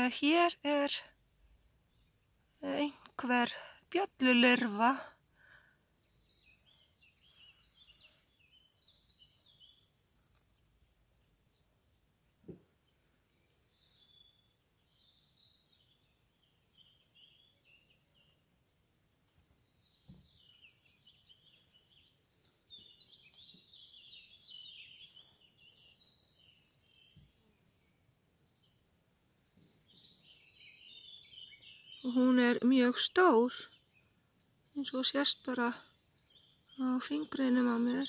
Hér einhver bjöllulirfa. Hún mjög stór, eins og sést bara á fingrinum á mér.